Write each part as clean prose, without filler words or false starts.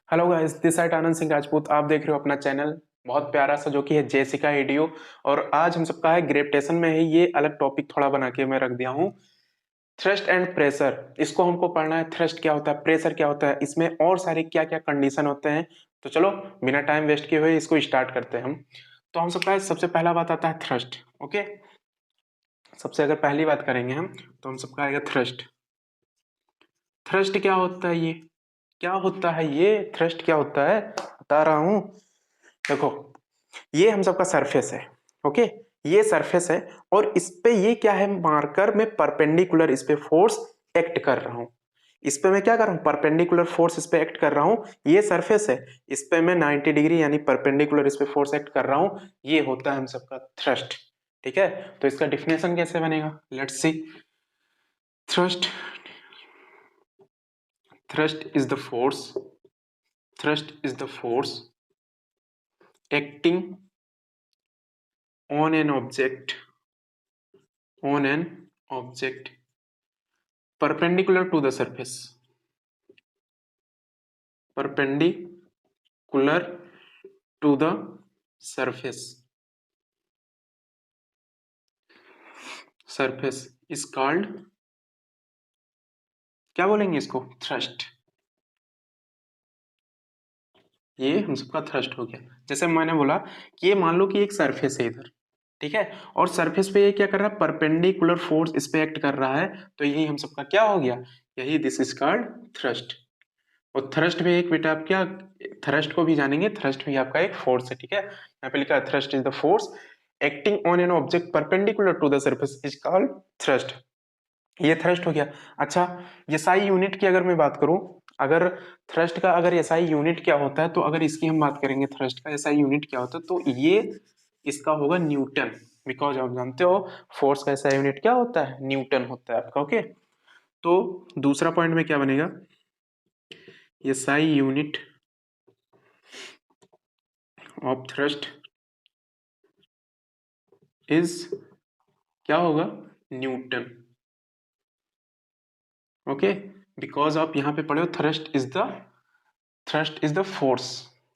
Hello guys, this side Anand Singh Rajput. आप देख रहे हो अपना चैनल बहुत प्यारा सा जो कि है जेसिका एडियो। और आज हम सबका है ग्रेविटेशन में ही ये अलग टॉपिक थोड़ा बना के मैं रख दिया हूँ। थ्रस्ट एंड प्रेशर, इसको हमको पढ़ना है। थ्रस्ट क्या होता है, प्रेशर क्या होता है, इसमें और सारे क्या क्या कंडीशन होते हैं। तो चलो बिना टाइम वेस्ट किए हुए इसको स्टार्ट करते हैं हम। तो हम सबका सबसे पहला बात आता है थ्रस्ट। ओके, सबसे अगर पहली बात करेंगे हम तो हम सबका आएगा थ्रस्ट। थ्रस्ट क्या होता है, ये क्या होता है, ये थ्रस्ट क्या होता है बता रहा हूं। देखो, ये हम सबका सरफेस है। ओके, ये सरफेस है और इस पे ये क्या है, मार्कर में परपेंडिकुलर इस पे फोर्स एक्ट कर रहा हूं। इस पे मैं क्या कर रहा हूं, परपेंडिकुलर फोर्स इस पे एक्ट कर रहा हूं। ये सरफेस है, इस पे मैं 90 डिग्री यानी परपेंडिकुलर इस पे फोर्स एक्ट कर रहा हूं। ये होता है हम सबका थ्रस्ट। ठीक है, तो इसका डिफिनेशन कैसे बनेगा, let's see. Thrust, thrust is the force, thrust is the force acting on an object, on an object perpendicular to the surface, perpendicular to the surface, surface is called, क्या बोलेंगे इसको, thrust. ये हम सबका thrust हो गया। जैसे मैंने बोला कि ये मान लो कि एक सरफेस है इधर, ठीक है, और सरफेस पे ये क्या कर रहा है, परपेंडिकुलर फोर्स इस पे एक्ट कर रहा है। तो यही हम सबका क्या हो गया, यही दिस इज कॉल्ड थ्रस्ट। और थ्रस्ट भी एक बेटा आप क्या, थ्रस्ट को भी जानेंगे, थ्रस्ट भी आपका एक फोर्स है। ठीक है, यहाँ पे लिखा है thrust is the force acting on an object perpendicular to the surface is called thrust. ये थ्रस्ट हो गया। अच्छा, एसआई यूनिट की अगर मैं बात करूं, अगर थ्रस्ट का अगर एसआई यूनिट क्या होता है, तो अगर इसकी हम बात करेंगे थ्रस्ट का एसआई यूनिट क्या होता है, तो ये इसका होगा न्यूटन। बिकॉज आप जानते हो फोर्स का एसआई यूनिट क्या होता है, न्यूटन होता है आपका। ओके, तो दूसरा पॉइंट में क्या बनेगा, SI unit of thrust is, क्या होगा, न्यूटन। ओके, बिकॉज आप यहां पे पढ़े हो thrust is the, thrust is the force,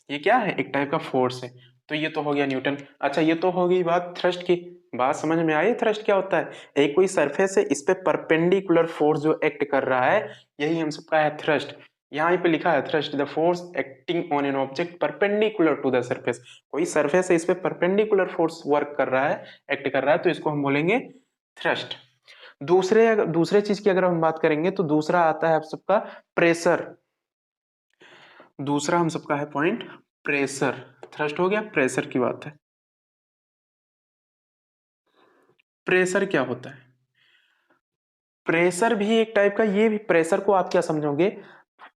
ये क्या है, एक टाइप का फोर्स है। तो ये तो हो गया न्यूटन। अच्छा, ये तो हो गई बात थ्रस्ट की। बात समझ में आई, थ्रस्ट क्या होता है, एक कोई सरफेस है, इस पे परपेंडिकुलर फोर्स जो एक्ट कर रहा है, यही हम सबका है थ्रस्ट। यहाँ पे लिखा है thrust the force acting on an object perpendicular to the surface. कोई सरफेस है, इस पे परपेंडिकुलर फोर्स वर्क कर रहा है, एक्ट कर रहा है, तो इसको हम बोलेंगे थ्रस्ट। दूसरे चीज की अगर हम बात करेंगे तो दूसरा आता है आप सबका प्रेशर। दूसरा हम सबका है पॉइंट प्रेशर। थ्रस्ट हो गया, प्रेशर की बात है। प्रेशर क्या होता है, प्रेशर भी एक टाइप का, ये भी प्रेशर को आप क्या समझोगे,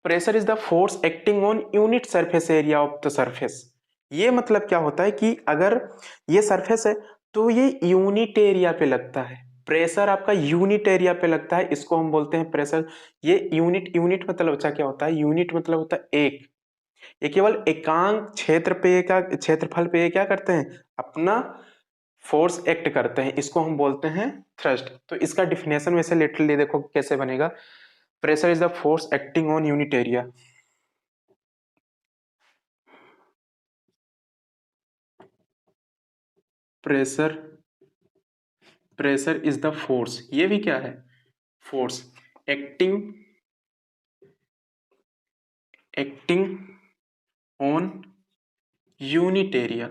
pressure is the force acting on unit surface area of the surface. ये मतलब क्या होता है कि अगर ये सरफेस है तो ये यूनिट एरिया पे लगता है। प्रेशर आपका यूनिट एरिया पे लगता है, इसको हम बोलते हैं प्रेशर। ये यूनिट, यूनिट मतलब अच्छा क्या होता है, यूनिट मतलब होता है एक। ये केवल एकांक क्षेत्र पे क्या, क्षेत्रफल पे ये क्या करते हैं, अपना फोर्स एक्ट करते हैं, इसको हम बोलते हैं थ्रस्ट। तो इसका डिफिनेशन वैसे लिटरली देखो कैसे बनेगा, pressure is the force acting on unit area. Pressure, pressure is the force, ये भी क्या है, force acting, acting on unit area,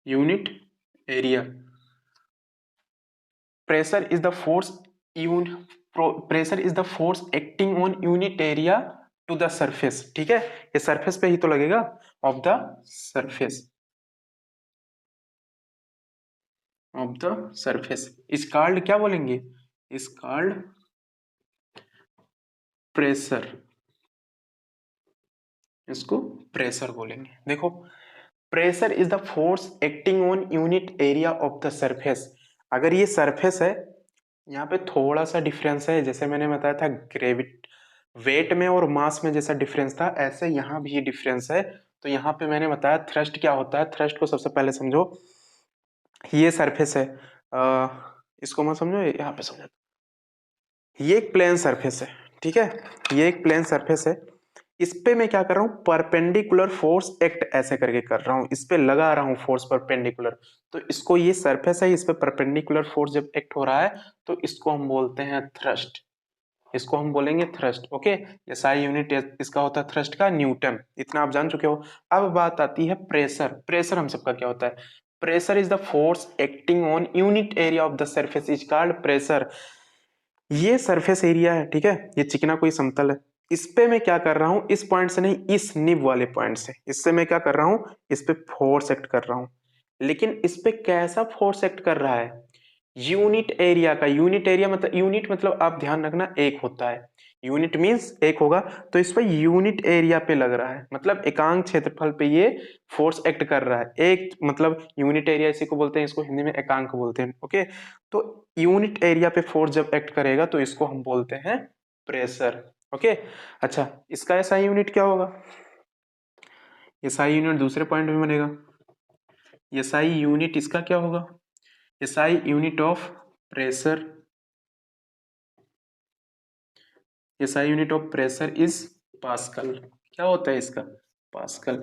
unit area. Pressure is the force, pressure is the force acting on unit area to the surface. ठीक है, ये surface पे ही तो लगेगा, of the surface, of the surface is called, क्या बोलेंगे, is called pressure. इसको प्रेशर बोलेंगे। देखो, pressure is the force acting on unit area of the surface. अगर ये सरफेस है, यहाँ पे थोड़ा सा डिफरेंस है, जैसे मैंने बताया था ग्रेविट, वेट में और मास में जैसा डिफरेंस था, ऐसे यहाँ भी ये डिफरेंस है। तो यहाँ पे मैंने बताया थ्रस्ट क्या होता है। थ्रस्ट को सबसे पहले समझो, ये सरफेस है, इसको मत समझो, यहाँ पे समझो। ये एक प्लेन सरफेस है, ठीक है, ये एक प्लेन सरफेस है। इस पे मैं क्या कर रहा हूँ, परपेंडिकुलर फोर्स एक्ट ऐसे करके कर रहा हूँ, इस पे लगा रहा हूँ फोर्स परपेंडिकुलर। तो इसको, ये सरफेस है, इस पे परपेंडिकुलर फोर्स जब एक्ट हो रहा है तो इसको हम बोलते हैं थ्रस्ट, इसको हम बोलेंगे थ्रस्ट। ओके, ये सारी यूनिट इसका होता है थ्रस्ट का न्यूटन, इतना आप जान चुके हो। अब बात आती है प्रेशर। प्रेशर हम सबका क्या होता है? Pressure is the force acting on unit area of the surface is called pressure. ये सरफेस एरिया है, ठीक है, ये चिकना कोई समतल है, इस पे मैं क्या कर रहा हूं, इस पॉइंट से नहीं, इस निब वाले पॉइंट से, इससे मैं क्या कर रहा हूं, इस पे फोर्स एक्ट कर रहा हूं। लेकिन इस पे कैसा फोर्स एक्ट कर रहा है? यूनिट एरिया का। यूनिट एरिया मतलब, यूनिट मतलब आप ध्यान रखना एक होता है, यूनिट मींस एक होगा, तो इस पे यूनिट एरिया पे लग रहा है, मतलब एकांक क्षेत्रफल पे ये फोर्स एक्ट कर रहा है। एक मतलब यूनिट एरिया इसी को बोलते हैं, इसको हिंदी में एकांक बोलते हैं। ओके, तो यूनिट एरिया पे फोर्स जब एक्ट करेगा तो इसको हम बोलते हैं प्रेशर। ओके, अच्छा, इसका ऐसा यूनिट क्या होगा? ये साई यूनिट दूसरे पॉइंट में बनेगा। ये साई यूनिट इसका क्या होगा? ये साई यूनिट ऑफ प्रेशर, ये Sai unit of pressure is pascal. क्या होता है इसका? पास्कल,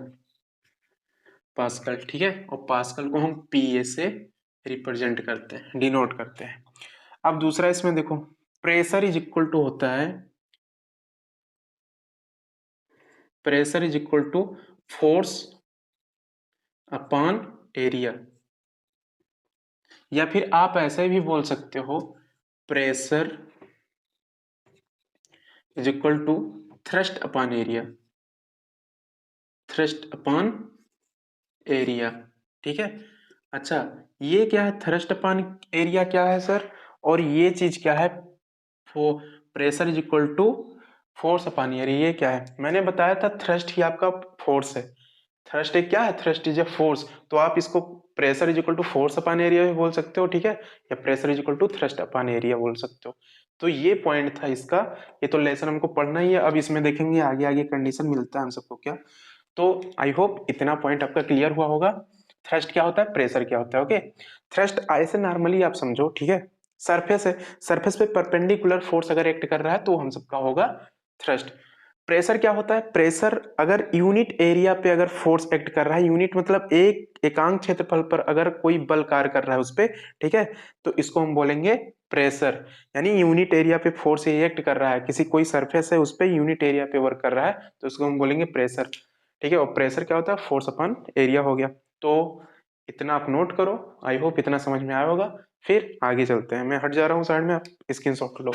पास्कल, ठीक है। और पास्कल को हम पीए से रिप्रेजेंट करते हैं, डिनोट करते हैं। अब दूसरा इसमें देखो, प्रेशर इज इक्वल टू होता है, pressure is equal to force upon area, या फिर आप ऐसे भी बोल सकते हो, pressure is equal to thrust upon area, thrust upon area, ठीक है। अच्छा, ये क्या है? थ्रस्ट अपॉन एरिया क्या है सर? और ये चीज क्या है? वो pressure is equal to force upon area, ये क्या है? मैंने बताया था थ्रस्ट ही आपका फोर्स है। थ्रस्ट एक क्या है? Thrust is a force. तो आप इसको pressure is equal to force upon area भी बोल सकते हो, ठीक है, या pressure is equal to thrust upon area बोल सकते हो। तो ये पॉइंट था इसका। ये तो लेसन हमको पढ़ना ही है, अब इसमें देखेंगे आगे आगे कंडीशन मिलता है हम सबको क्या। तो आई होप इतना पॉइंट आपका क्लियर हुआ होगा। थ्रस्ट क्या होता है, प्रेशर क्या होता है। ओके, थ्रस्ट ऐसे नॉर्मली आप समझो, ठीक है, सरफेस है, सरफेस पे परपेंडिकुलर फोर्स अगर एक्ट कर रहा है तो हम सबका होगा थ्रस्ट। प्रेशर क्या होता है? प्रेशर अगर यूनिट एरिया पे अगर फोर्स एक्ट कर रहा है, यूनिट मतलब एक एकांक क्षेत्रफल पर अगर कोई बल कार्य कर रहा है उस पे, ठीक है, तो इसको हम बोलेंगे प्रेशर। यानी यूनिट एरिया पे फोर्स एक्ट कर रहा है, किसी कोई सरफेस है उस पे यूनिट एरिया पे वर्क कर रहा है तो उसको हम बोलेंगे प्रेशर, ठीक है। और प्रेशर क्या होता है? फोर्स अपॉन एरिया हो गया। तो इतना आप नोट करो, आई होप इतना समझ में आया होगा। फिर आगे चलते हैं, मैं हट जा रहा हूँ साइड में, आप स्क्रीनशॉट लो,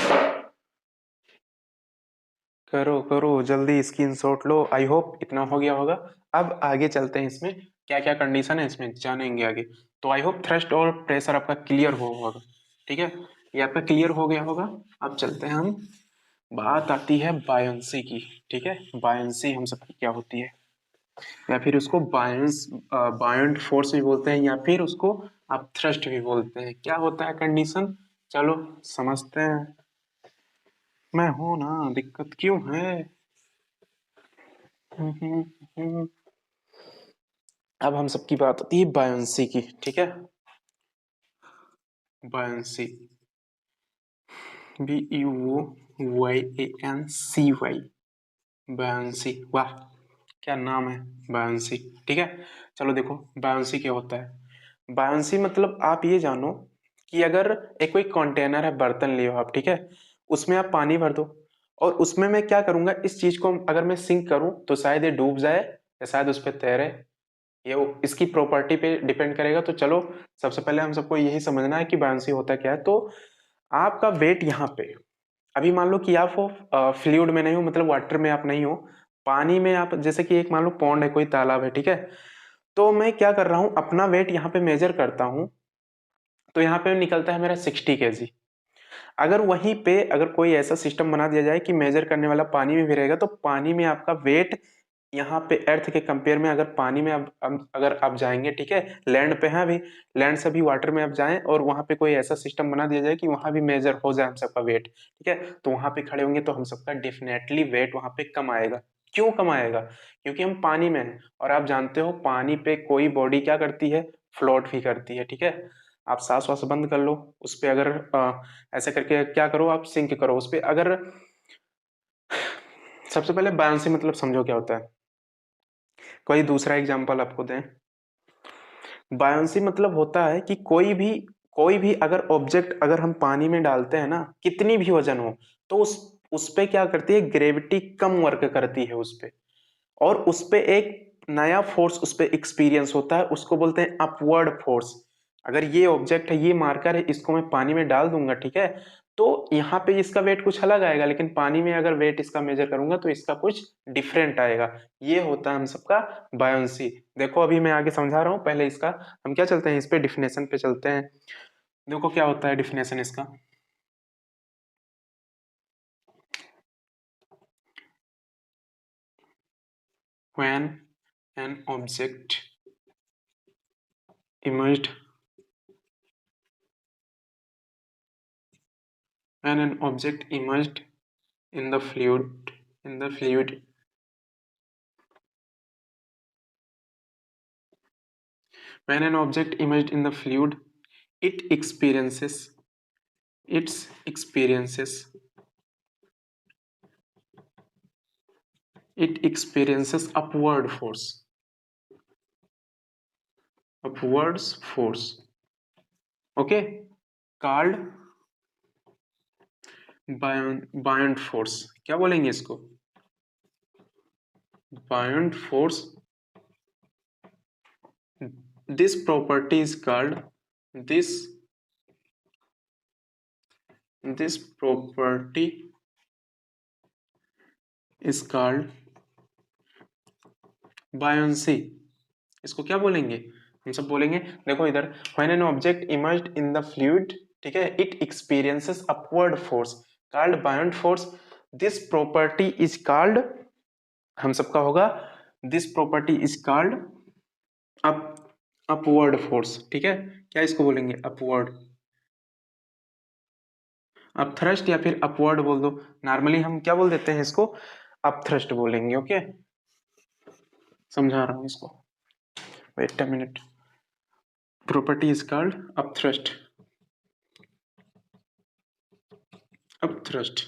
करो करो जल्दी स्क्रीनशॉट लो। आई होप इतना हो गया होगा। अब आगे चलते हैं, इसमें क्या क्या कंडीशन है इसमें जानेंगे आगे। तो आई होप थ्रस्ट और प्रेशर आपका क्लियर हो होगा, ठीक है, ये आपका क्लियर हो गया होगा। अब चलते हैं हम, बात आती है बायंसी की, ठीक है। बायंसी हम सबकी क्या होती है, या फिर उसको बायंस बायंट फोर्स भी बोलते हैं, या फिर उसको आप थ्रस्ट भी बोलते हैं। क्या होता है कंडीशन, चलो समझते हैं। मैं हूं ना, दिक्कत क्यों है? हम्म, हम्म, हम्म। अब हम सबकी बात होती है बायंसी की, ठीक है। बायंसी, BUOYANCY, बायंसी, वाह क्या नाम है, बायंसी, ठीक है। चलो देखो बायंसी क्या होता है। बायंसी मतलब आप ये जानो कि अगर एक कोई कंटेनर है, बर्तन लियो आप, ठीक है, उसमें आप पानी भर दो, और उसमें मैं क्या करूंगा, इस चीज को अगर मैं सिंक करूं तो शायद ये डूब जाए या शायद उस पर तैरे, ये इसकी प्रॉपर्टी पे डिपेंड करेगा। तो चलो सबसे पहले हम सबको यही समझना है कि बायंसी होता क्या है। तो आपका वेट यहाँ पे, अभी मान लो कि आप फ्लूइड में नहीं हो, मतलब वाटर में आप नहीं हो, पानी में आप, जैसे कि एक मान लो पॉन्ड है, कोई तालाब है, ठीक है, तो मैं क्या कर रहा हूँ, अपना वेट यहाँ पे मेजर करता हूँ, तो यहाँ पे निकलता है मेरा 60 kg। अगर वहीं पे अगर कोई ऐसा सिस्टम बना दिया जाए कि मेजर करने वाला पानी में भी रहेगा, तो पानी में आपका वेट यहाँ पे अर्थ के कंपेयर में, अगर पानी में अगर आप जाएंगे, ठीक है, लैंड पे है अभी, लैंड से भी वाटर में आप जाएं और वहां पे कोई ऐसा सिस्टम बना दिया जाए कि वहां भी मेजर हो जाए हम सबका वेट, ठीक है, तो वहां पे खड़े होंगे तो हम सबका डेफिनेटली वेट वहां पे कम आएगा। क्यों कम आएगा? क्योंकि हम पानी में हैं, और आप जानते हो पानी पे कोई बॉडी क्या करती है, फ्लोट भी करती है, ठीक है। आप सांस वास बंद कर लो, उस पे अगर ऐसे करके क्या करो, आप सिंक करो उस पे, अगर सबसे पहले बायोंसी मतलब समझो क्या होता है। कोई दूसरा एग्जांपल आपको दें। बायोंसी मतलब होता है कि कोई भी अगर ऑब्जेक्ट अगर हम पानी में डालते हैं ना, कितनी भी वजन हो, तो उस पे क्या करती है, ग्रेविटी कम वर्क करती है उस पे, और उस पे एक नया फोर्स उस पे एक्सपीरियंस होता है, उसको बोलते हैं अपवर्ड फोर्स। अगर ये ऑब्जेक्ट है, ये मार्कर है, इसको मैं पानी में डाल दूंगा, ठीक है, तो यहाँ पे इसका वेट कुछ अलग आएगा, लेकिन पानी में अगर वेट इसका मेजर करूंगा तो इसका कुछ डिफरेंट आएगा। ये होता है हम सबका बायोंसी। देखो अभी मैं आगे समझा रहा हूँ, पहले इसका हम क्या चलते हैं, इस पे डिफिनेशन पे चलते हैं। देखो क्या होता है डिफिनेशन इसका। When an object emerged when an object emerged in the fluid when an object emerged in the fluid, it experiences its experiences it experiences upwards force, okay, called buoyant force। क्या बोलेंगे इसको, buoyant force। this property is called this this property is called buoyancy। इसको क्या बोलेंगे, हम सब बोलेंगे। देखो इधर, when an object emerged in the fluid, ठीक है, it experiences upward force called बायोंट force. This property is called, हम सबका होगा, this property is called up upward force, ठीक है। क्या इसको बोलेंगे, अपवर्ड, अपथ्रस्ट या फिर अपवर्ड बोल दो। नॉर्मली हम क्या बोल देते हैं इसको, अपथ्रस्ट बोलेंगे, ओके। समझा रहा हूं इसको, wait a minute. Property is called upthrust, upthrust,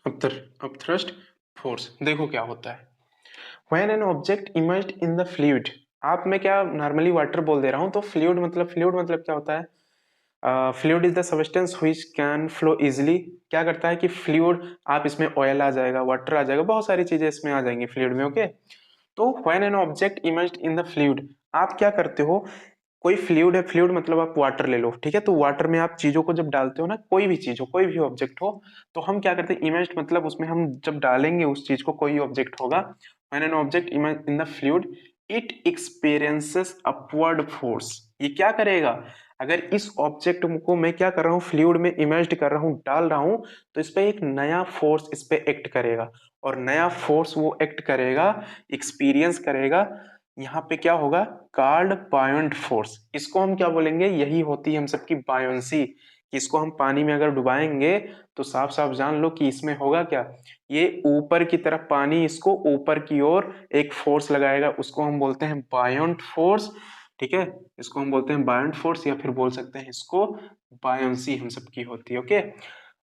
upthrust force. देखो क्या होता है, when an object emerged in the fluid, आप मैं क्या नॉर्मली वाटर बोल दे रहा हूं, तो फ्लूइड मतलब क्या होता है, fluid is the substance which can flow easily. क्या करता है कि फ्लूइड, आप इसमें ऑयल आ जाएगा, वाटर आ जाएगा, बहुत सारी चीजें इसमें आ जाएंगी फ्लूइड में, ओके। तो when an object emerged in the fluid, आप क्या करते हो, कोई फ्लूइड है, फ्लूइड मतलब आप वाटर ले लो, ठीक है, तो वाटर में आप चीजों को जब डालते हो ना, कोई भी चीज हो, कोई भी ऑब्जेक्ट हो, तो हम क्या करते हैं, इमर्ज्ड मतलब उसमें हम जब डालेंगे उस चीज को, कोई ऑब्जेक्ट होगा, when an object emerged in the fluid, it experiences upward force. ये क्या करेगा, अगर इस ऑब्जेक्ट को मैं क्या कर रहा हूँ, फ्लूइड में इमर्ज्ड कर रहा हूँ, डाल रहा हूँ, तो इस पे एक नया फोर्स इस पे एक्ट करेगा, और नया फोर्स वो एक्ट करेगा, एक्सपीरियंस करेगा, यहाँ पे क्या होगा, कॉल्ड बायोंट फोर्स। इसको हम क्या बोलेंगे, यही होती है हम सबकी बायोंसी। इसको हम पानी में अगर डुबाएंगे तो साफ साफ जान लो कि इसमें होगा क्या, ये ऊपर की तरफ पानी इसको ऊपर की ओर एक फोर्स लगाएगा, उसको हम बोलते हैं बायोंट फोर्स, ठीक है। इसको हम बोलते हैं बायोंट फोर्स, या फिर बोल सकते हैं इसको बायोंसी हम सबकी होती है, ओके।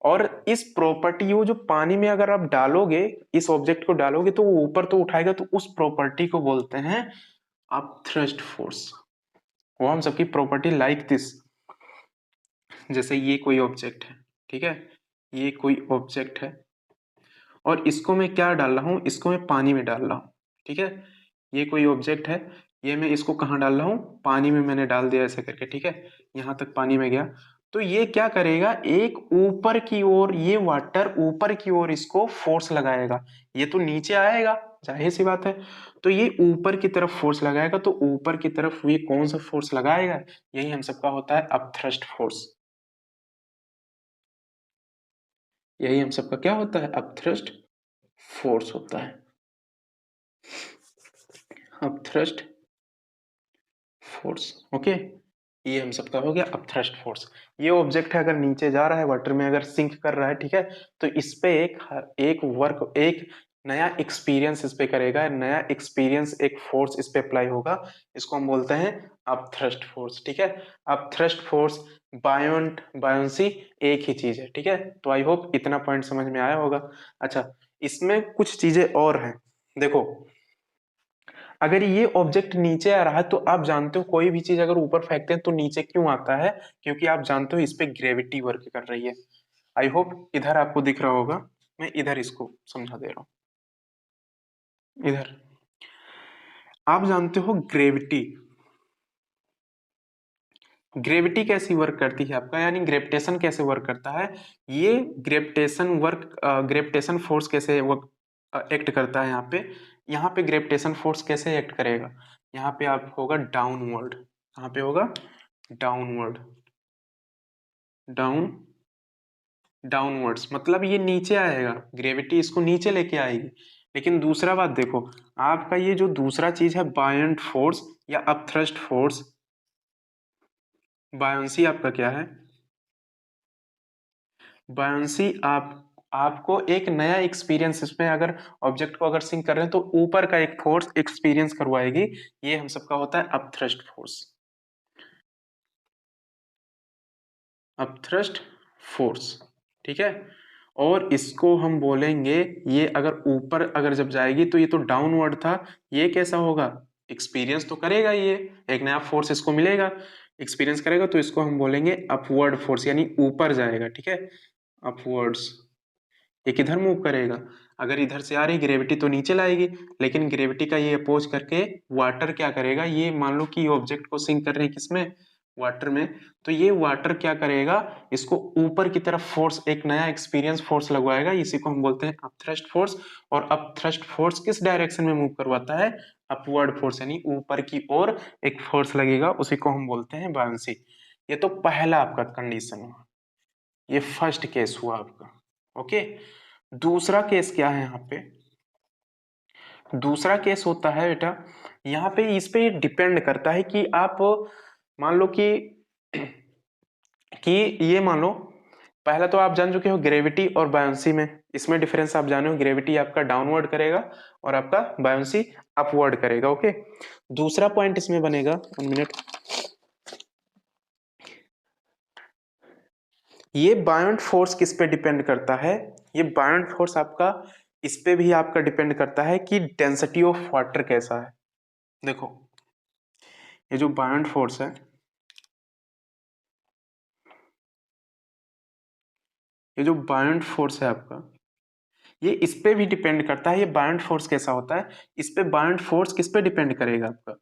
और इस प्रॉपर्टी, वो जो पानी में अगर आप डालोगे, इस ऑब्जेक्ट को डालोगे, तो वो ऊपर तो उठाएगा, तो उस प्रॉपर्टी को बोलते हैं अपथ्रस्ट फोर्स। वो हम सबकी प्रॉपर्टी लाइक दिस, जैसे ये कोई ऑब्जेक्ट है, ठीक है, ये कोई ऑब्जेक्ट है, और इसको मैं क्या डाल रहा हूँ, इसको मैं पानी में डाल रहा हूँ, ठीक है। ये कोई ऑब्जेक्ट है, ये मैं इसको कहाँ डाल रहा हूँ, पानी में मैंने डाल दिया ऐसे करके, ठीक है, यहाँ तक पानी में गया, तो ये क्या करेगा, एक ऊपर की ओर, ये वाटर ऊपर की ओर इसको फोर्स लगाएगा, ये तो नीचे आएगा, जाहिर सी बात है, तो ये ऊपर की तरफ फोर्स लगाएगा, तो ऊपर की तरफ ये कौन सा फोर्स लगाएगा, यही हम सबका होता है अपथ्रस्ट फोर्स। यही हम सबका क्या होता है, अपथ्रस्ट फोर्स होता है, अपथ्रस्ट फोर्स, ओके। ये हम सबका हो गया अपथ्रस्ट फोर्स। ये ऑब्जेक्ट है, अगर नीचे जा रहा है, वाटर में अगर सिंक कर रहा है, ठीक है, तो इस पे एक नया एक्सपीरियंस इस पे करेगा, नया एक्सपीरियंस, एक फोर्स इस पे अप्लाई होगा, इसको हम बोलते हैं अपथ्रस्ट फोर्स, ठीक है। अपथ्रस्ट फोर्स, बायोंसी एक ही चीज है, ठीक है। तो आई होप इतना पॉइंट समझ में आया होगा। अच्छा, इसमें कुछ चीजें और हैं। देखो, अगर ये ऑब्जेक्ट नीचे आ रहा है तो आप जानते हो कोई भी चीज अगर ऊपर फेंकते हैं तो नीचे क्यों आता है, क्योंकि आप जानते हो इस पे ग्रेविटी वर्क कर रही है। आई होप इधर आपको दिख रहा होगा, मैं इधर इसको समझा दे रहा हूँ। इधर आप जानते हो ग्रेविटी, ग्रेविटी कैसी वर्क करती है आपका, यानी ग्रेविटेशन कैसे वर्क करता है। ये ग्रेविटेशन फोर्स कैसे वर्क एक्ट करता है यहाँ पे ग्रेविटेशन फोर्स कैसे एक्ट करेगा। यहाँ पे आप होगा डाउनवर्ड, यहाँ पे होगा डाउनवर्ड, डाउन डाउनवर्ड्स मतलब ये नीचे आएगा, ग्रेविटी इसको नीचे लेके आएगी। लेकिन दूसरा बात देखो, आपका ये जो दूसरा चीज है बायंट फोर्स या अपथ्रस्ट फोर्स, बायोंसी आपका क्या है, बायोंसी आपको एक नया एक्सपीरियंस, इसमें अगर ऑब्जेक्ट को अगर सिंक कर रहे हैं तो ऊपर का एक फोर्स एक्सपीरियंस करवाएगी। ये हम सबका होता है अपथ्रस्ट फोर्स, अपथ्रस्ट फोर्स, ठीक है। और इसको हम बोलेंगे, ये अगर ऊपर अगर जब जाएगी तो ये तो डाउनवर्ड था, ये कैसा होगा, एक्सपीरियंस तो करेगा, ये एक नया फोर्स इसको मिलेगा, एक्सपीरियंस करेगा, तो इसको हम बोलेंगे अपवर्ड फोर्स, यानी ऊपर जाएगा, ठीक है, अपवर्ड्स। ये किधर मूव करेगा, अगर इधर से आ रही ग्रेविटी तो नीचे लाएगी, लेकिन ग्रेविटी का ये अपोज करके वाटर क्या करेगा, ये मान लो कि ऑब्जेक्ट को सिंक कर रहे हैं किसमें, वाटर में, तो ये वाटर क्या करेगा, इसको ऊपर की तरफ फोर्स, एक नया एक्सपीरियंस फोर्स लगवाएगा, इसी को हम बोलते हैं अपथ्रस्ट फोर्स। और अपथ्रस्ट फोर्स किस डायरेक्शन में मूव करवाता है, अपवर्ड फोर्स, यानी ऊपर की ओर एक फोर्स लगेगा, उसी को हम बोलते हैं बायोंसी। ये तो पहला आपका कंडीशन हुआ, ये फर्स्ट केस हुआ आपका, ओके। दूसरा केस क्या है यहाँ पे, दूसरा केस होता है बेटा, यहाँ पे इस पे डिपेंड करता है कि आप मान लो कि ये मान लो, पहला तो आप जान चुके हो ग्रेविटी और बायोंसी में, इसमें डिफरेंस आप जाने हो, ग्रेविटी आपका डाउनवर्ड करेगा और आपका बायोंसी अपवर्ड करेगा, ओके। दूसरा पॉइंट इसमें बनेगा, 1 मिनट, ये बायोंट फोर्स किस पे डिपेंड करता है, ये बायोंट फोर्स आपका इस पे भी आपका डिपेंड करता है कि डेंसिटी ऑफ वाटर कैसा है। देखो, ये जो बायोंट फोर्स है, ये जो बायोंट फोर्स है आपका, ये इस पे भी डिपेंड करता है, ये बायोंट फोर्स कैसा होता है, इस पे बायोंट फोर्स किस पे डिपेंड करेगा आपका,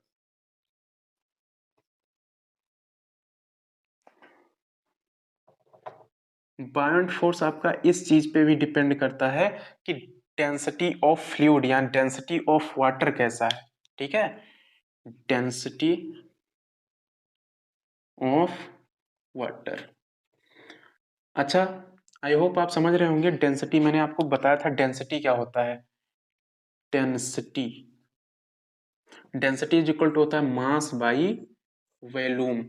बायोंट फोर्स आपका इस चीज पे भी डिपेंड करता है कि डेंसिटी ऑफ फ्लूइड या डेंसिटी ऑफ वाटर कैसा है, ठीक है, डेंसिटी ऑफ वाटर। अच्छा, आई होप आप समझ रहे होंगे डेंसिटी, मैंने आपको बताया था डेंसिटी क्या होता है, density, density is equal to होता है mass by volume,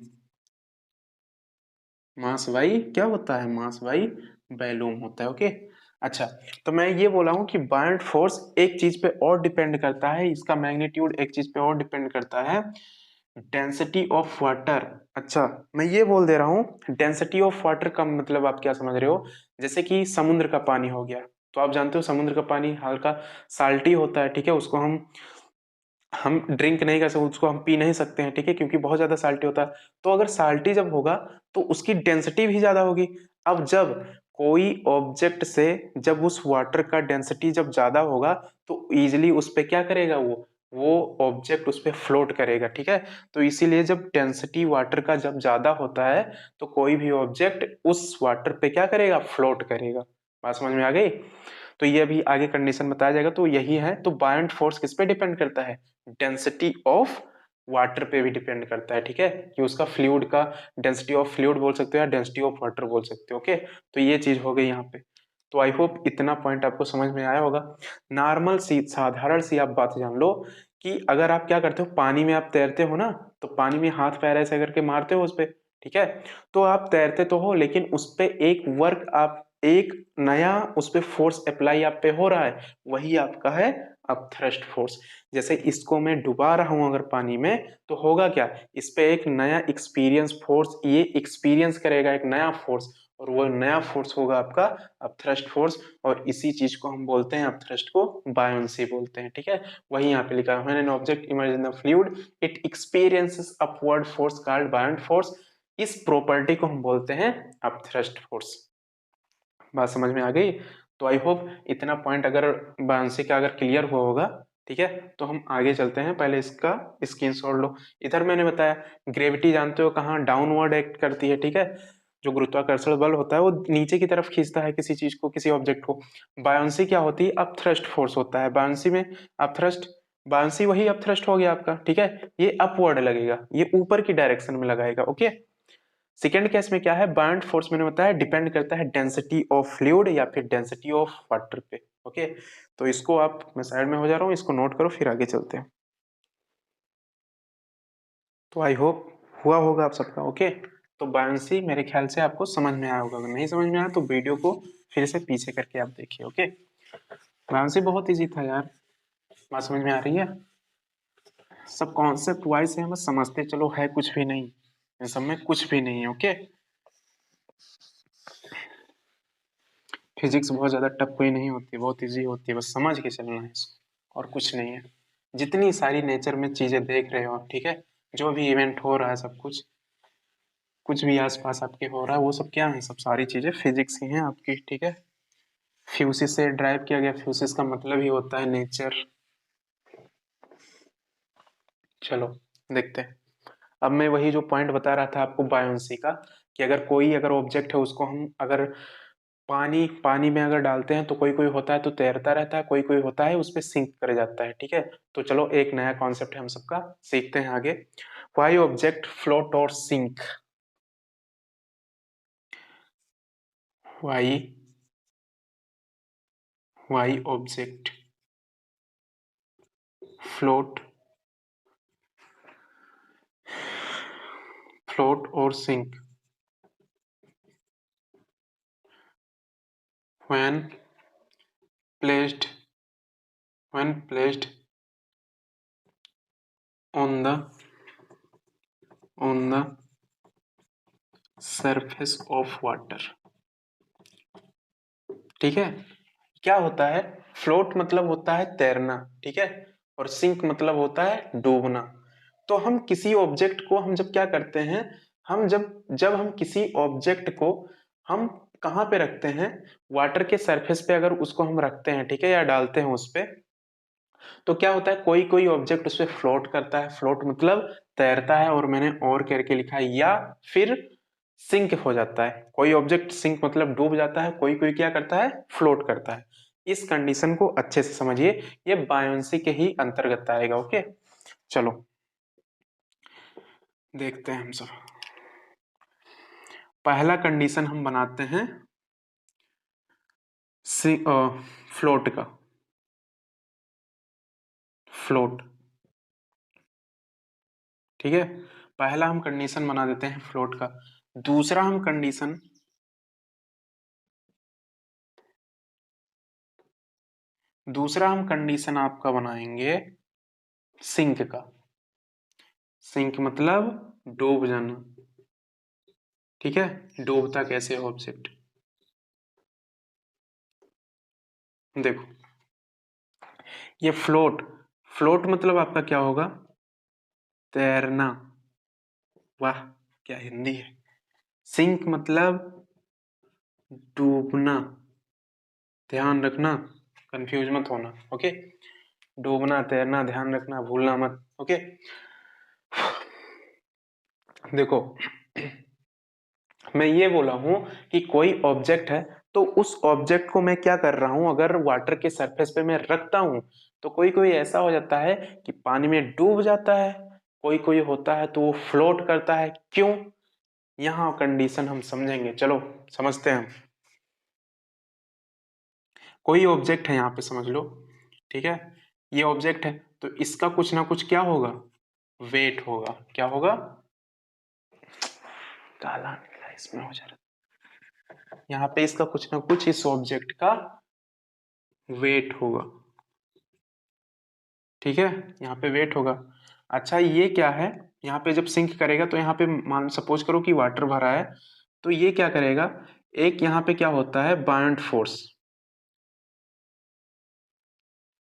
mass by क्या होता है, मास बाई वॉल्यूम होता है, ओके। अच्छा, तो मैं ये बोला हूं कि बायोंट फोर्स एक चीज पे और डिपेंड करता है, इसका मैग्नीट्यूड एक चीज पे और डिपेंड करता है, डेंसिटी ऑफ वाटर। अच्छा, मैं ये बोल दे रहा हूँ डेंसिटी ऑफ वाटर का मतलब आप क्या समझ रहे हो, जैसे कि समुद्र का पानी हो गया, तो आप जानते हो समुद्र का पानी हल्का साल्टी होता है, ठीक है, उसको हम ड्रिंक नहीं कर सकते, उसको हम पी नहीं सकते हैं, ठीक है, क्योंकि बहुत ज्यादा साल्टी होता है। तो अगर साल्टी जब होगा तो उसकी डेंसिटी भी ज्यादा होगी। अब जब कोई ऑब्जेक्ट से जब उस वाटर का डेंसिटी जब ज्यादा होगा तो इजिली उस पे क्या करेगा, वो ऑब्जेक्ट उस पे फ्लोट करेगा, ठीक है। तो इसीलिए जब डेंसिटी वाटर का जब ज्यादा होता है तो कोई भी ऑब्जेक्ट उस वाटर पे क्या करेगा, फ्लोट करेगा। बात समझ में आ गई। तो ये अभी आगे कंडीशन बताया जाएगा, तो यही है। तो बायोंट फोर्स किस पे डिपेंड करता है, डेंसिटी ऑफ वाटर पे भी डिपेंड करता है, ठीक है, कि उसका फ्लूइड का डेंसिटी ऑफ फ्लूइड बोल सकते हो या डेंसिटी ऑफ वाटर बोल सकते हो, ओके। तो ये चीज हो गई यहाँ पे। तो आई होप इतना पॉइंट आपको समझ में आया होगा। नॉर्मल सी साधारण सी आप बात जान लो कि अगर आप क्या करते हो, पानी में आप तैरते हो ना, तो पानी में हाथ पैर ऐसे करके मारते हो उस पे, ठीक है, तो आप तैरते तो हो लेकिन उस पे एक वर्क, आप एक नया उस पे फोर्स अप्लाई आप पे हो रहा है, वही आपका है अपथ्रस्ट फोर्स। जैसे इसको मैं डुबा रहा हूं अगर पानी में, तो होगा क्या, इस पे एक नया एक्सपीरियंस फोर्स, ये एक्सपीरियंस करेगा एक नया फोर्स, और वो नया फोर्स होगा आपका अपथ्रस्ट फोर्स, और इसी चीज को हम बोलते हैं, अपथ्रस्ट को बायोंसी बोलते हैं। ठीक है, वही यहाँ पे लिखा है, when an object emerge in the fluid it experiences upward force called बायोंट force. इस प्रॉपर्टी को हम बोलते हैं अपथ्रस्ट फोर्स। बात समझ में आ गई? तो आई होप इतना पॉइंट अगर बायोंसी का अगर क्लियर हुआ होगा। ठीक है, तो हम आगे चलते हैं, पहले इसका स्क्रीनशॉट लो। इधर मैंने बताया ग्रेविटी जानते हो कहाँ डाउनवर्ड एक्ट करती है। ठीक है, जो गुरुत्वाकर्षण बल होता है वो नीचे की तरफ खींचता है किसी चीज को, किसी ऑब्जेक्ट को। बायोंसी क्या होती है? अपथ्रस्ट फोर्स होता है बायोंसी में। अपथ्रस्ट, बायोंसी वही अपथ्रस्ट हो गया आपका। ठीक है, ये अपवर्ड लगेगा, ये ऊपर की डायरेक्शन में लगाएगा। ओके, सेकेंड केस में क्या है? बायोंट फोर्स मैंने बताया डिपेंड करता है डेंसिटी ऑफ फ्लूइड या फिर डेंसिटी ऑफ वाटर पे। ओके, तो इसको आप, मैं साइड में हो जा रहा हूँ, इसको नोट करो, फिर आगे चलते हैं। तो आई होप हुआ होगा आप सबका। ओके, तो बायोंसी मेरे ख्याल से आपको समझ में आया होगा, अगर नहीं समझ में आया तो वीडियो को फिर से पीछे करके आप देखिए। ओके, बायोंसी बहुत ईजी था यार, बात समझ में आ रही है? सब कॉन्सेप्ट वाइज है, बस समझते चलो, है कुछ भी नहीं, इन सब में कुछ भी नहीं है। ओके, फिजिक्स बहुत ज़्यादा टफ कोई नहीं होती, बहुत इजी होती है, बस समझ के चलना है इसको, और कुछ नहीं है। जितनी सारी नेचर में चीज़ें देख रहे हो आप, ठीक है, जो भी इवेंट हो रहा है, सब कुछ, कुछ भी आसपास आपके हो रहा है, वो सब क्या है? सब सारी चीज़ें फिजिक्स ही हैं आपकी। ठीक है, फ्यूसिस से ड्राइव किया गया, फ्यूसिस का मतलब ही होता है नेचर। चलो देखते हैं। अब मैं वही जो पॉइंट बता रहा था आपको बायोंसी का, कि अगर कोई अगर ऑब्जेक्ट है उसको हम अगर पानी पानी में अगर डालते हैं तो कोई कोई होता है तो तैरता रहता है, कोई कोई होता है उस पर सिंक कर जाता है। ठीक है, तो चलो एक नया कॉन्सेप्ट है हम सबका, सीखते हैं आगे। व्हाई ऑब्जेक्ट फ्लोट और sink? Why why object float float और sink when placed when placed on the surface of water। ठीक है, क्या होता है? फ्लोट मतलब होता है तैरना, ठीक है, और सिंक मतलब होता है डूबना। तो हम किसी ऑब्जेक्ट को, हम जब क्या करते हैं, हम जब जब हम किसी ऑब्जेक्ट को हम कहाँ पे रखते हैं? वाटर के सरफेस पे अगर उसको हम रखते हैं, ठीक है, या डालते हैं उस पे, तो क्या होता है? कोई कोई ऑब्जेक्ट उस पे फ्लोट करता है, फ्लोट मतलब तैरता है, और मैंने और करके लिखा है, या फिर सिंक हो जाता है। कोई ऑब्जेक्ट सिंक मतलब डूब जाता है, कोई कोई क्या करता है? फ्लोट करता है। इस कंडीशन को अच्छे से समझिए, ये बायोंसी के ही अंतर्गत आएगा। ओके, चलो देखते हैं हम सब। पहला कंडीशन हम बनाते हैं फ्लोट का, फ्लोट। ठीक है, पहला हम कंडीशन बना देते हैं फ्लोट का। दूसरा हम कंडीशन आपका बनाएंगे सिंक का। सिंक मतलब डूब जाना। ठीक है, डूबता कैसे ऑब्जेक्ट? देखो, ये फ्लोट, फ्लोट मतलब आपका क्या होगा? तैरना। वाह, क्या हिंदी है! सिंक मतलब डूबना, ध्यान रखना, कंफ्यूज मत होना। ओके, डूबना, तैरना, ध्यान रखना, भूलना मत। ओके, देखो, मैं ये बोला हूं कि कोई ऑब्जेक्ट है, तो उस ऑब्जेक्ट को मैं क्या कर रहा हूं, अगर वाटर के सरफेस पे मैं रखता हूं, तो कोई कोई ऐसा हो जाता है कि पानी में डूब जाता है, कोई कोई होता है तो वो फ्लोट करता है। क्यों? यहाँ कंडीशन हम समझेंगे, चलो समझते हैं हम। कोई ऑब्जेक्ट है यहाँ पे, समझ लो, ठीक है, ये ऑब्जेक्ट है, तो इसका कुछ ना कुछ क्या होगा? वेट होगा। क्या होगा? काला निकला इसमें हो जा रहा, यहाँ पे इसका कुछ ना कुछ इस ऑब्जेक्ट का वेट होगा। ठीक है, यहाँ पे वेट होगा। अच्छा, ये क्या है? यहाँ पे जब सिंक करेगा तो यहाँ पे मान सपोज करो कि वाटर भरा है, तो ये क्या करेगा? एक यहाँ पे क्या होता है बायोंट फोर्स,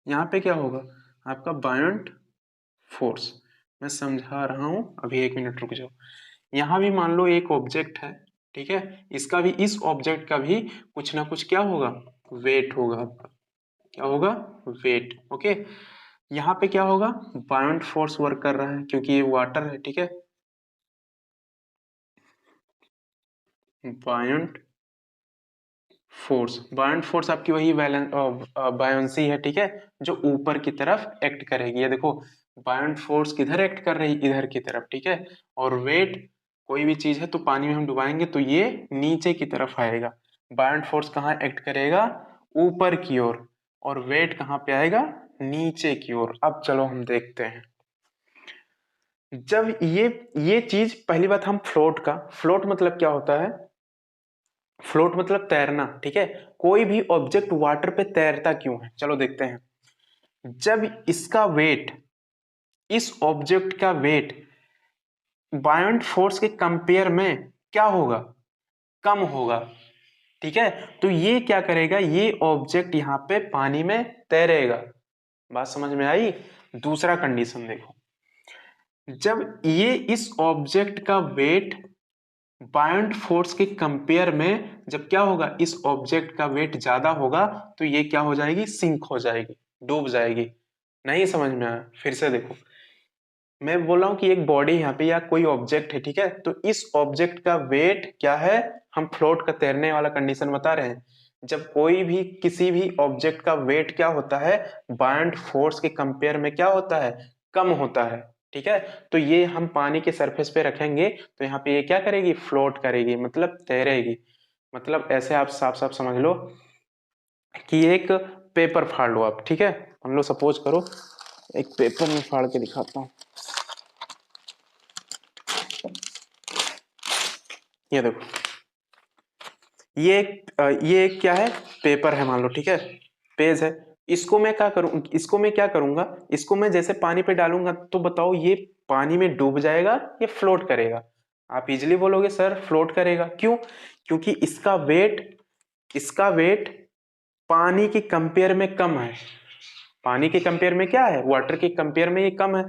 यहाँ पे क्या होगा आपका बायोंट फोर्स। मैं समझा रहा हूं, अभी 1 मिनट रुक जाओ। यहाँ भी मान लो एक ऑब्जेक्ट है, ठीक है, इसका भी, इस ऑब्जेक्ट का भी कुछ ना कुछ क्या होगा, वेट होगा। क्या होगा, वेट। ओके, यहाँ पे क्या होगा, बायोंट फोर्स वर्क कर रहा है क्योंकि ये वाटर है, ठीक है, बायोंट फोर्स। बायोंट फोर्स आपकी वही बायोंसी है, ठीक है, जो ऊपर की तरफ एक्ट करेगी। ये देखो बायोंट फोर्स किधर एक्ट कर रही, इधर की तरफ, ठीक है। और वेट, कोई भी चीज है तो पानी में हम डुबाएंगे तो ये नीचे की तरफ आएगा। बायोंट फोर्स कहाँ एक्ट करेगा, ऊपर की ओर, और वेट कहाँ पे आएगा, नीचे की ओर। अब चलो हम देखते हैं। जब ये चीज, पहली बात हम फ्लोट का, फ्लोट मतलब क्या होता है, फ्लोट मतलब तैरना, ठीक है। कोई भी ऑब्जेक्ट वाटर पे तैरता क्यों है, चलो देखते हैं। जब इसका वेट, इस ऑब्जेक्ट का वेट बायोंट फोर्स के कंपेयर में क्या होगा, कम होगा, ठीक है। तो ये क्या करेगा, ये ऑब्जेक्ट यहाँ पे पानी में तैरेगा। बात समझ में आई। दूसरा कंडीशन देखो, जब ये इस ऑब्जेक्ट का वेट बायोंट फोर्स के कंपेयर में जब क्या होगा, इस ऑब्जेक्ट का वेट ज्यादा होगा, तो ये क्या हो जाएगी, सिंक हो जाएगी, डूब जाएगी। नहीं समझ में आया, फिर से देखो। मैं बोल रहा हूं कि एक बॉडी यहाँ पे या कोई ऑब्जेक्ट है, ठीक है, तो इस ऑब्जेक्ट का वेट क्या है, हम फ्लोट का तैरने वाला कंडीशन बता रहे हैं। जब कोई भी, किसी भी ऑब्जेक्ट का वेट क्या होता है, बायोंट फोर्स के कंपेयर में क्या होता है, कम होता है, ठीक है। तो ये हम पानी के सरफेस पे रखेंगे तो यहाँ पे ये क्या करेगी, फ्लोट करेगी, मतलब तैरेगी। मतलब ऐसे आप साफ साफ समझ लो कि एक पेपर फाड़ लो आप, ठीक है। हम लोग सपोज करो एक पेपर में फाड़ के दिखाता हूँ। ये देखो, ये एक क्या है, पेपर है मान लो, ठीक है, पेज है। इसको मैं क्या करूं, इसको मैं क्या करूंगा, इसको मैं जैसे पानी पे डालूंगा तो बताओ ये पानी में डूब जाएगा या फ्लोट करेगा। आप इजीली बोलोगे सर फ्लोट करेगा, क्यों, क्योंकि इसका वेट पानी के कंपेयर में कम है। पानी के कंपेयर में क्या है, वाटर के कंपेयर में ये कम है।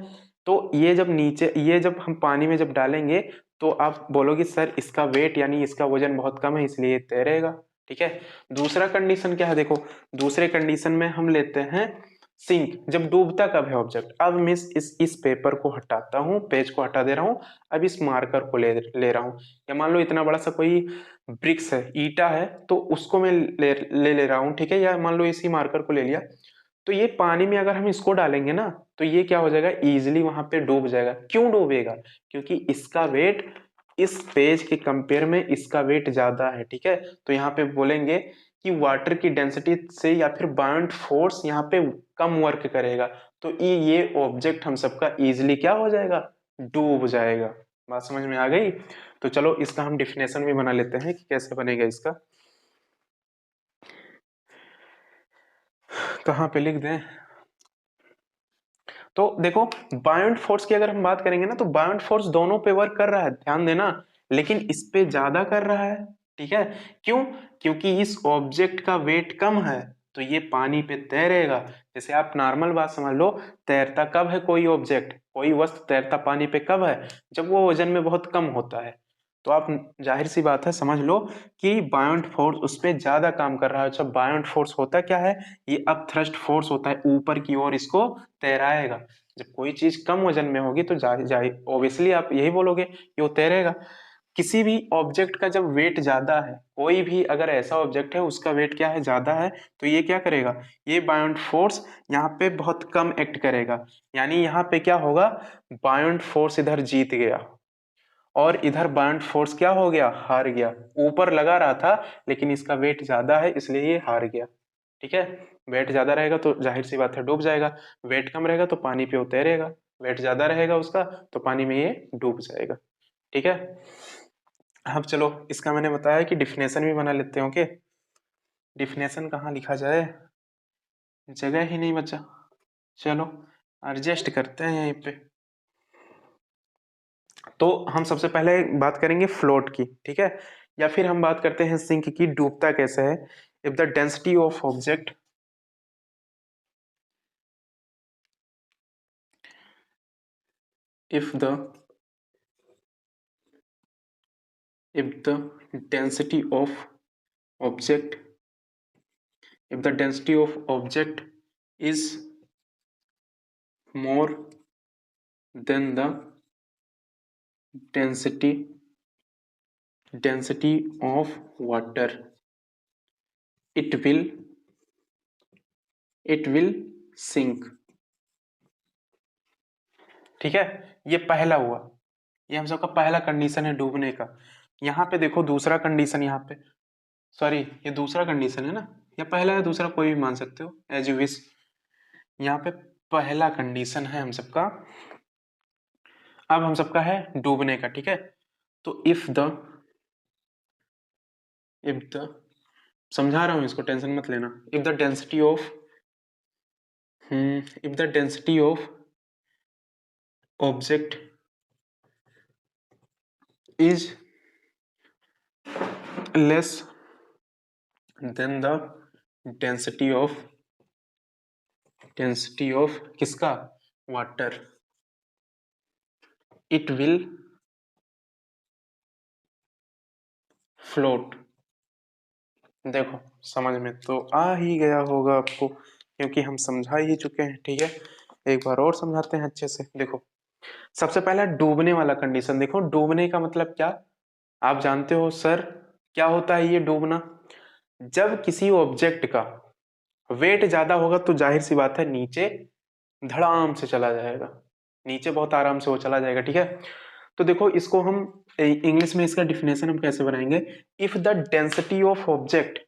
तो ये जब नीचे, ये जब हम पानी में जब डालेंगे तो आप बोलोगे सर इसका वेट यानी इसका वजन बहुत कम है इसलिए ये तैरेगा, ठीक है। दूसरा कंडीशन क्या है देखो, दूसरे कंडीशन में हम लेते हैं सिंक, जब डूबता कब है ऑब्जेक्ट। अब मैं इस पेपर को हटाता हूँ, पेज को हटा दे रहा हूँ, अब इस मार्कर को ले रहा हूँ। या मान लो इतना बड़ा सा कोई ब्रिक्स है, ईटा है, तो उसको मैं ले रहा हूँ, ठीक है, या मान लो इसी मार्कर को ले लिया। तो ये पानी में अगर हम इसको डालेंगे ना तो ये क्या हो जाएगा, इजिली वहां पे डूब जाएगा। क्यों डूबेगा, क्योंकि इसका वेट इस पेज के कंपेयर में इसका वेट ज्यादा है, ठीक है। तो यहाँ पे बोलेंगे कि वाटर की डेंसिटी से या फिर बायोंट फोर्स यहाँ पे कम वर्क करेगा, तो ये ऑब्जेक्ट हम सबका इजिली क्या हो जाएगा, डूब जाएगा। बात समझ में आ गई। तो चलो इसका हम डिफिनेशन भी बना लेते हैं कि कैसे बनेगा इसका। कहाँ पे लिख दें, तो देखो बायोंट फोर्स की अगर हम बात करेंगे ना तो बायोंट फोर्स दोनों पे वर्क कर रहा है, ध्यान देना, लेकिन इस पे ज्यादा कर रहा है, ठीक है। क्यों, क्योंकि इस ऑब्जेक्ट का वेट कम है तो ये पानी पे तैरेगा। जैसे आप नॉर्मल बात समझ लो, तैरता कब है कोई ऑब्जेक्ट, कोई वस्तु तैरता पानी पे कब है, जब वो वजन में बहुत कम होता है। तो आप, जाहिर सी बात है समझ लो कि बायोंट फोर्स उस पर ज्यादा काम कर रहा है। अच्छा, बायोंट फोर्स होता क्या है, ये अब थ्रस्ट फोर्स होता है, ऊपर की ओर इसको तैराएगा। जब कोई चीज कम वजन में होगी तो ऑब्वियसली आप यही बोलोगे कि वो तैरेगा। किसी भी ऑब्जेक्ट का जब वेट ज्यादा है, कोई भी अगर ऐसा ऑब्जेक्ट है उसका वेट क्या है, ज्यादा है, तो ये क्या करेगा, ये बायोंट फोर्स यहाँ पे बहुत कम एक्ट करेगा। यानी यहाँ पे क्या होगा, बायोंट फोर्स इधर जीत गया और इधर बायोंट फोर्स क्या हो गया, हार गया। ऊपर लगा रहा था लेकिन इसका वेट ज्यादा है इसलिए ये हार गया, ठीक है। वेट ज्यादा रहेगा तो जाहिर सी बात है डूब जाएगा, वेट कम रहेगा तो पानी पे उतरेगा, वेट ज्यादा रहेगा उसका तो पानी में ये डूब जाएगा, ठीक है। अब चलो इसका मैंने बताया कि डिफिनेशन भी बना लेते हैं, ओके। डिफिनेशन कहाँ लिखा जाए, जगह ही नहीं बचा। चलो एडजस्ट करते हैं यहीं पे। तो हम सबसे पहले बात करेंगे फ्लोट की, ठीक है। या फिर हम बात करते हैं सिंक की, डूबता कैसे है। If the density of object if the density of object if the density of object is more than the density of water, it will sink। ठीक है, ये पहला हुआ, ये हम सबका पहला कंडीशन है डूबने का। यहाँ पे देखो दूसरा कंडीशन, यहाँ पे सॉरी ये दूसरा कंडीशन है ना, या पहला या दूसरा कोई भी मान सकते हो एज यू विश। यहाँ पे पहला कंडीशन है हम सबका, अब हम सबका है डूबने का। ठीक है, तो इफ द समझा रहा हूं इसको, टेंशन मत लेना। If the density of object is less than the density of किसका, वाटर, इट विल फ्लोट। देखो समझ में तो आ ही गया होगा आपको, क्योंकि हम समझा ही चुके हैं। ठीक है, एक बार और समझाते हैं अच्छे से। देखो सबसे पहला डूबने वाला कंडीशन देखो। डूबने का मतलब क्या, आप जानते हो सर क्या होता है ये डूबना। जब किसी ऑब्जेक्ट का वेट ज्यादा होगा तो जाहिर सी बात है नीचे धड़ाम से चला जाएगा, नीचे बहुत आराम से वो चला जाएगा। ठीक है, तो देखो इसको हम इंग्लिश में इसका डिफिनेशन हम कैसे बनाएंगे। If the density of object,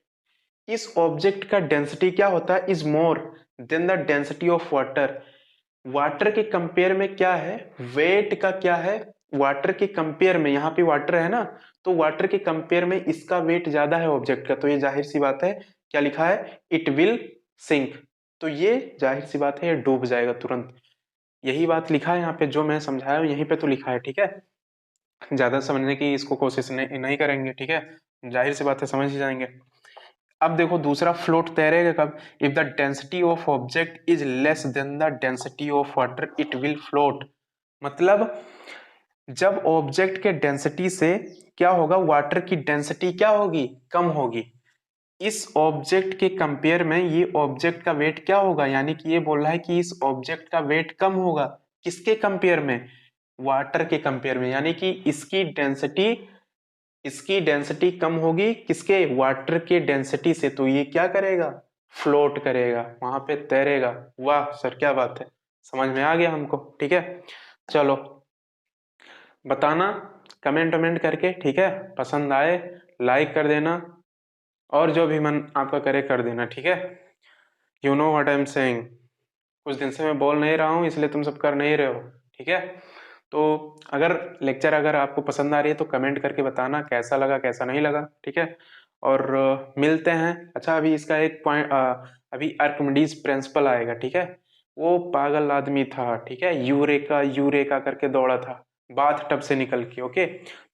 इस ऑब्जेक्ट का डेंसिटी क्या होता है, is more than the density of water. Water के कंपेयर में क्या है, वेट का क्या है, वाटर के कंपेयर में, यहाँ पे वाटर है ना, तो वाटर के कंपेयर में इसका वेट ज्यादा है ऑब्जेक्ट का, तो ये जाहिर सी बात है क्या लिखा है, इट विल सिंक। तो ये जाहिर सी बात है ये डूब जाएगा तुरंत। यही बात लिखा है यहाँ पे, जो मैं समझाया हूँ यहीं पे तो लिखा है। ठीक है, ज्यादा समझने की इसको कोशिश नहीं करेंगे। ठीक है, जाहिर सी बात है समझ ही जाएंगे। अब देखो दूसरा, फ्लोट तैरेगा कब, if the density of object is less than the density of water it will float. मतलब जब ऑब्जेक्ट के डेंसिटी से क्या होगा, वाटर की डेंसिटी क्या होगी, कम होगी। इस ऑब्जेक्ट के कंपेयर में ये ऑब्जेक्ट का वेट क्या होगा, यानी कि ये बोल रहा है कि इस ऑब्जेक्ट का वेट कम होगा। किसके कंपेयर में, वाटर के कंपेयर में, यानी कि इसकी डेंसिटी कम होगी किसके, वाटर के डेंसिटी से। तो ये क्या करेगा, फ्लोट करेगा, वहां पे तैरेगा। वाह सर क्या बात है, समझ में आ गया हमको। ठीक है, चलो बताना कमेंट वमेंट करके। ठीक है, पसंद आए लाइक कर देना, और जो भी मन आपका करे कर देना। ठीक है, you know what I am saying. कुछ दिन से मैं बोल नहीं रहा हूँ इसलिए तुम सब कर नहीं रहे हो। ठीक है, तो अगर लेक्चर अगर आपको पसंद आ रही है तो कमेंट करके बताना कैसा लगा कैसा नहीं लगा। ठीक है, और मिलते हैं। अच्छा अभी इसका एक पॉइंट, अभी आर्किमिडीज प्रिंसिपल आएगा। ठीक है, वो पागल आदमी था। ठीक है, यूरेका यूरेका करके दौड़ा था बाथ टब से निकल के। ओके,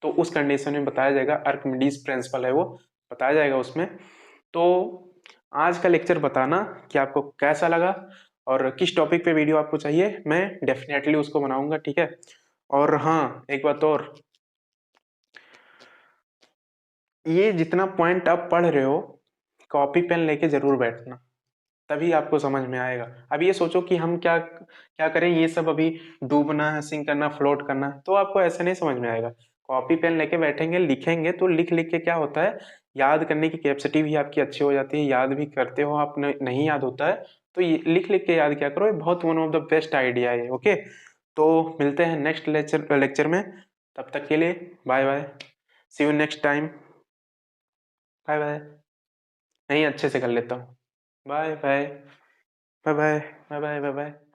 तो उस कंडीशन में बताया जाएगा, आर्किमिडीज प्रिंसिपल है वो, बताया जाएगा उसमें। तो आज का लेक्चर बताना कि आपको कैसा लगा और किस टॉपिक पे वीडियो आपको चाहिए, मैं डेफिनेटली उसको बनाऊंगा। ठीक है, और हाँ एक बात और, ये जितना पॉइंट आप पढ़ रहे हो कॉपी पेन लेके जरूर बैठना, तभी आपको समझ में आएगा। अब ये सोचो कि हम क्या क्या करें, ये सब अभी डूबना है, सिंक करना, फ्लोट करना है, तो आपको ऐसे नहीं समझ में आएगा। कॉपी पेन लेके बैठेंगे लिखेंगे तो लिख लिख के क्या होता है, याद करने की कैपेसिटी भी आपकी अच्छी हो जाती है, याद भी करते हो आप, नहीं याद होता है तो ये लिख लिख के याद क्या करो, ये बहुत one of the best idea है। ओके, तो मिलते हैं नेक्स्ट लेक्चर में, तब तक के लिए bye bye, see you next time, bye bye. नहीं अच्छे से कर लेता हूँ, bye bye bye bye bye bye bye bye.